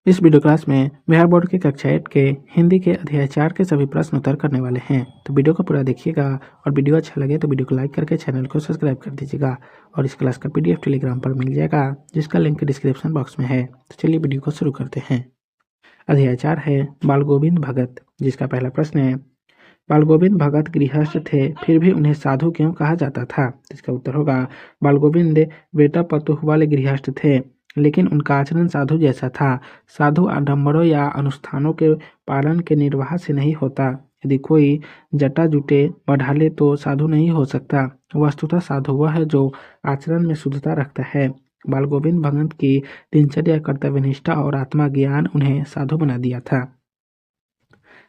इस video class में Bihar board की कक्षा 8 के हिंदी के अध्याय 4 के सभी प्रश्न उत्तर करने वाले हैं। तो वीडियो को पूरा देखिएगा और वीडियो अच्छा लगे तो वीडियो को लाइक करके चैनल को सब्सक्राइब कर दीजिएगा। और इस क्लास का पीडीएफ टेलीग्राम पर मिल जाएगा, जिसका लिंक डिस्क्रिप्शन बॉक्स में है। तो चलिए वीडियो को शुरू करते हैं। अध्याय 4 है बाल गोविंद भगत, जिसका पहला प्रश्न है, बाल गोविंद भगत गृहस्थ थे, फिर भी उन्हें साधु क्यों कहा जाता था? इसका उत्तर होगा, बाल गोविंद बेटा पतोह वाले गृहस्थ थे, लेकिन उनका आचरण साधु जैसा था। साधु आडंबरों या अनुष्ठानों के पालन के निर्वाह से नहीं होता। यदि कोई जटा जुटे बढ़ा ले तो साधु नहीं हो सकता। वस्तुतः साधु वह है जो आचरण में शुद्धता रखता है। बाल गोविंद भगत की दिनचर्या, कर्तव्यनिष्ठा और आत्मा ज्ञान उन्हें साधु बना दिया था।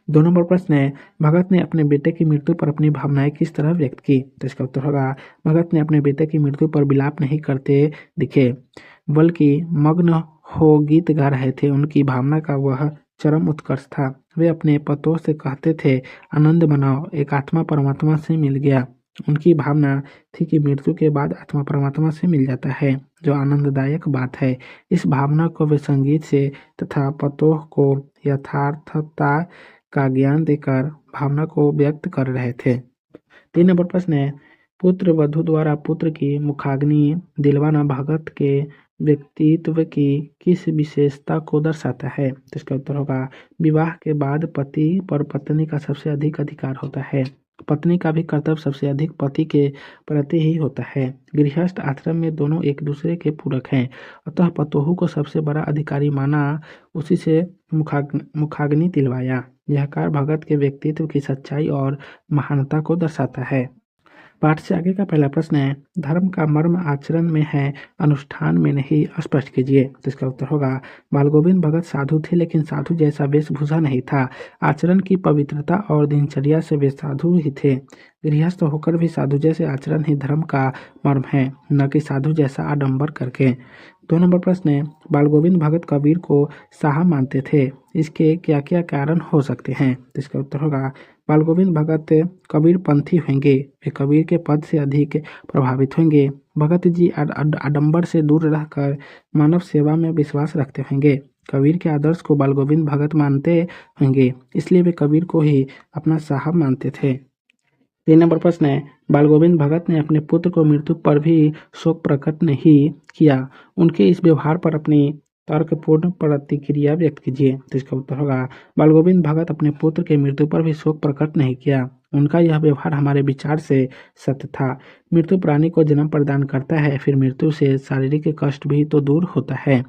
2 नंबर प्रश्न है, भगत ने अपने बेटे की मृत्यु पर अपनी भावनाएं किस तरह व्यक्त की? तो इसका उत्तर होगा, भगत ने अपने बेटे की मृत्यु पर विलाप नहीं करते दिखे, बल्कि मग्न हो गीत गा रहे थे। उनकी भावना का वह चरम उत्कर्ष था। वे अपने पतों से कहते थे, आनंद मनाओ, एक आत्मा परमात्मा से मिल गया। उनकी भावना थी कि मृत्यु के बाद आत्मा परमात्मा से मिल जाता है, जो आनंददायक बात है। इस भावना को वे संगीत से तथा पतों को यथार्थता का ज्ञान देकर भावना को व्यक्त कर रहे थे। 3 नंबर प्रश्न है, पुत्र वधू द्वारा पुत्र की मुखाग्नि दिलवाना भगत के व्यक्तित्व की किस विशेषता को दर्शाता है? तो इसका उत्तर होगा, विवाह के बाद पति पर पत्नी का सबसे अधिक अधिकार होता है। पत्नी का भी कर्तव्य सबसे अधिक पति के प्रति ही होता है। गृहस्थ आश्रम में दोनों एक दूसरे के पूरक हैं, अतः पतोहू को सबसे बड़ा अधिकारी माना, उसी से मुखाग्नि दिलवाया। यह कार्य भगत के व्यक्तित्व की सच्चाई और महानता को दर्शाता है। पाठ से आगे का पहला प्रश्न है, धर्म का मर्म आचरण में है, अनुष्ठान में नहीं, स्पष्ट कीजिए। तो इसका उत्तर होगा, बाल गोविंद भगत साधु थे, लेकिन साधु जैसा वेशभूषा नहीं था। आचरण की पवित्रता और दिनचर्या से वे साधु ही थे। गृहस्थ होकर भी साधु जैसे आचरण ही धर्म का मर्म है, न कि साधु जैसा आडंबर करके। 2 नंबर प्रश्न है, बाल गोविंद भगत कबीर को साहब मानते थे, इसके क्या क्या कारण हो सकते हैं? तो इसका उत्तर होगा, बाल गोविंद भगत कबीर पंथी होंगे, वे कबीर के पद से अधिक प्रभावित होंगे। भगत जी आडंबर से दूर रहकर मानव सेवा में विश्वास रखते होंगे। कबीर के आदर्श को बाल गोविंद भगत मानते होंगे, इसलिए वे कबीर को ही अपना साहब मानते थे। 3 नंबर प्रश्न है, बाल गोविंद भगत ने अपने पुत्र को मृत्यु पर भी शोक प्रकट नहीं किया, उनके इस व्यवहार पर अपनी तर्कपूर्ण प्रतिक्रिया व्यक्त कीजिए। तो इसका उत्तर होगा, बाल गोविंद भगत अपने पुत्र के मृत्यु पर भी शोक प्रकट नहीं किया, उनका यह व्यवहार हमारे विचार से सत्य था। मृत्यु प्राणी को जन्म प्रदान करता है, फिर मृत्यु से शारीरिक कष्ट भी तो दूर होता है,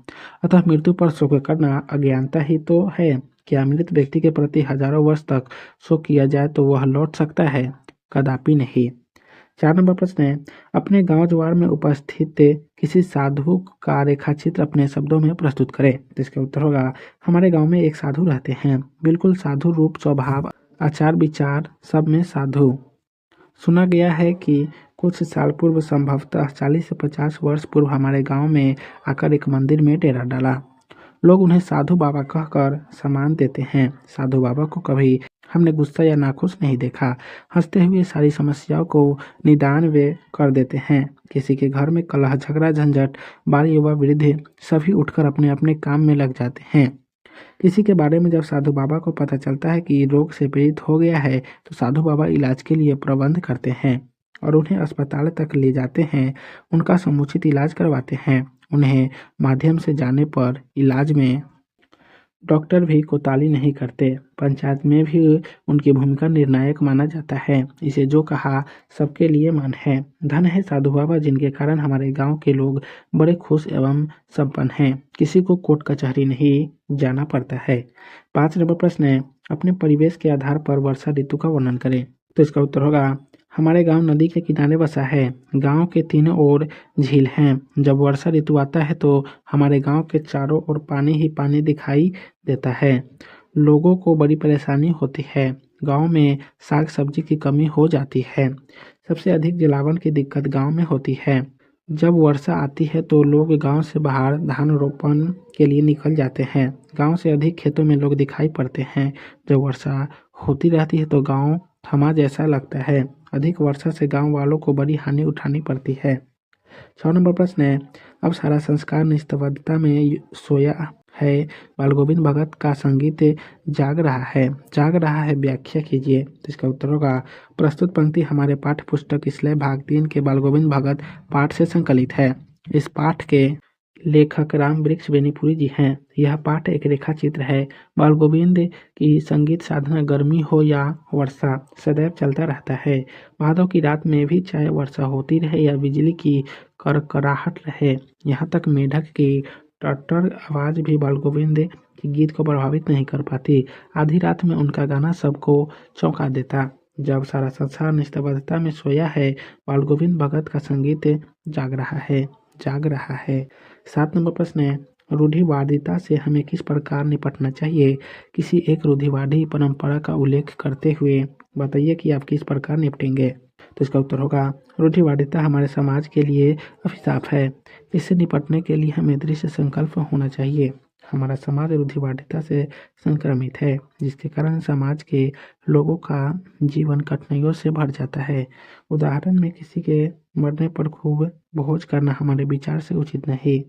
अतः मृत्यु पर शोक करना अज्ञानता ही तो है। क्या मृत व्यक्ति के प्रति हजारों वर्ष तक शोक किया जाए तो वह लौट सकता है? कदापि नहीं। 4 नंबर प्रश्न है, अपने गांव ज्वार में उपस्थित किसी साधु का रेखाचित्र अपने शब्दों में प्रस्तुत करें। तो इसका उत्तर होगा, हमारे गांव में एक साधु रहते हैं, बिल्कुल साधु रूप, स्वभाव, आचार विचार सब में साधु। सुना गया है कि कुछ साल पूर्व, संभवतः 40 से 50 वर्ष पूर्व, हमारे गांव में आकर एक मंदिर में डेरा डाला। लोग उन्हें साधु बाबा कहकर सम्मान देते हैं। साधु बाबा को कभी हमने गुस्सा या नाखुश नहीं देखा। हंसते हुए सारी समस्याओं को निदान वे कर देते हैं। किसी के घर में कलह, झगड़ा, झंझट, बाल, युवा, वृद्ध सभी उठकर अपने अपने काम में लग जाते हैं। किसी के बारे में जब साधु बाबा को पता चलता है कि रोग से पीड़ित हो गया है, तो साधु बाबा इलाज के लिए प्रबंध करते हैं और उन्हें अस्पताल तक ले जाते हैं, उनका समुचित इलाज करवाते हैं। उन्हें माध्यम से जाने पर इलाज में डॉक्टर भी कोताही नहीं करते। पंचायत में भी उनकी भूमिका निर्णायक माना जाता है। इसे जो कहा सबके लिए मान है। धन है साधु बाबा, जिनके कारण हमारे गांव के लोग बड़े खुश एवं संपन्न हैं। किसी को कोर्ट कचहरी नहीं जाना पड़ता है। 5 नंबर प्रश्न है, अपने परिवेश के आधार पर वर्षा ऋतु का वर्णन करें। तो इसका उत्तर होगा, हमारे गांव नदी के किनारे बसा है। गांव के तीनों ओर झील हैं। जब वर्षा ऋतु आता है तो हमारे गांव के चारों ओर पानी ही पानी दिखाई देता है। लोगों को बड़ी परेशानी होती है। गांव में साग सब्जी की कमी हो जाती है। सबसे अधिक जलावन की दिक्कत गांव में होती है। जब वर्षा आती है तो लोग गांव से बाहर धान रोपण के लिए निकल जाते हैं। गांव से अधिक खेतों में लोग दिखाई पड़ते हैं। जब वर्षा होती रहती है तो गांव थमा जैसा लगता है। अधिक वर्षा से गांव वालों को बड़ी हानि उठानी पड़ती है। 6 नंबर प्रश्न है, अब सारा संस्कार निस्तब्धता में सोया है। बाल गोविंद भगत का संगीत जाग रहा है व्याख्या कीजिए। तो इसका उत्तर होगा प्रस्तुत पंक्ति हमारे पाठ्य पुस्तक इसलिए भाग 3 के बाल गोविंद भगत पाठ से संकलित है। इस पाठ के लेखक राम वृक्ष बेनीपुरी जी हैं। यह पाठ एक रेखा चित्र है। बाल गोविंद की संगीत साधना गर्मी हो या वर्षा सदैव चलता रहता है। भादों की रात में भी चाहे वर्षा होती रहे या बिजली की करकराहट रहे, यहाँ तक मेढक की टट्टर आवाज भी बाल गोविंद के गीत को प्रभावित नहीं कर पाती। आधी रात में उनका गाना सबको चौंका देता। जब सारा संसार निस्तब्धता में सोया है, बाल गोविंद भगत का संगीत जाग रहा है। 7 नंबर प्रश्न है, रूढ़िवादिता से हमें किस प्रकार निपटना चाहिए? किसी एक रूढ़िवादी परंपरा का उल्लेख करते हुए बताइए कि आप किस प्रकार निपटेंगे। तो इसका उत्तर होगा रूढ़िवादिता हमारे समाज के लिए अभिशाप है। इससे निपटने के लिए हमें दृढ़ संकल्प होना चाहिए। हमारा समाज रूढ़िवादिता से संक्रमित है, जिसके कारण समाज के लोगों का जीवन कठिनाइयों से भर जाता है। उदाहरण में किसी के मरने पर खूब भोज करना हमारे विचार से उचित नहीं।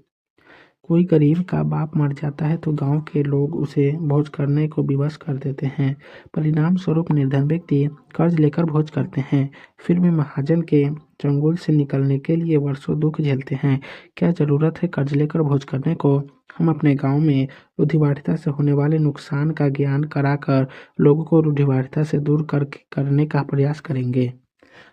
कोई गरीब का बाप मर जाता है तो गांव के लोग उसे भोज करने को विवश कर देते हैं। परिणाम स्वरूप निर्धन व्यक्ति कर्ज लेकर भोज करते हैं। फिर भी महाजन के चंगुल से निकलने के लिए वर्षों दुख झेलते हैं। क्या जरूरत है कर्ज लेकर भोज करने को? हम अपने गांव में रूढ़िवादिता से होने वाले नुकसान का ज्ञान कराकर लोगों को रूढ़िवादिता से दूर करने का प्रयास करेंगे।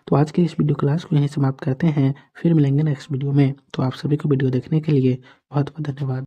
तो आज के इस वीडियो क्लास को यहीं समाप्त करते हैं। फिर मिलेंगे नेक्स्ट वीडियो में। तो आप सभी को वीडियो देखने के लिए बहुत बहुत धन्यवाद।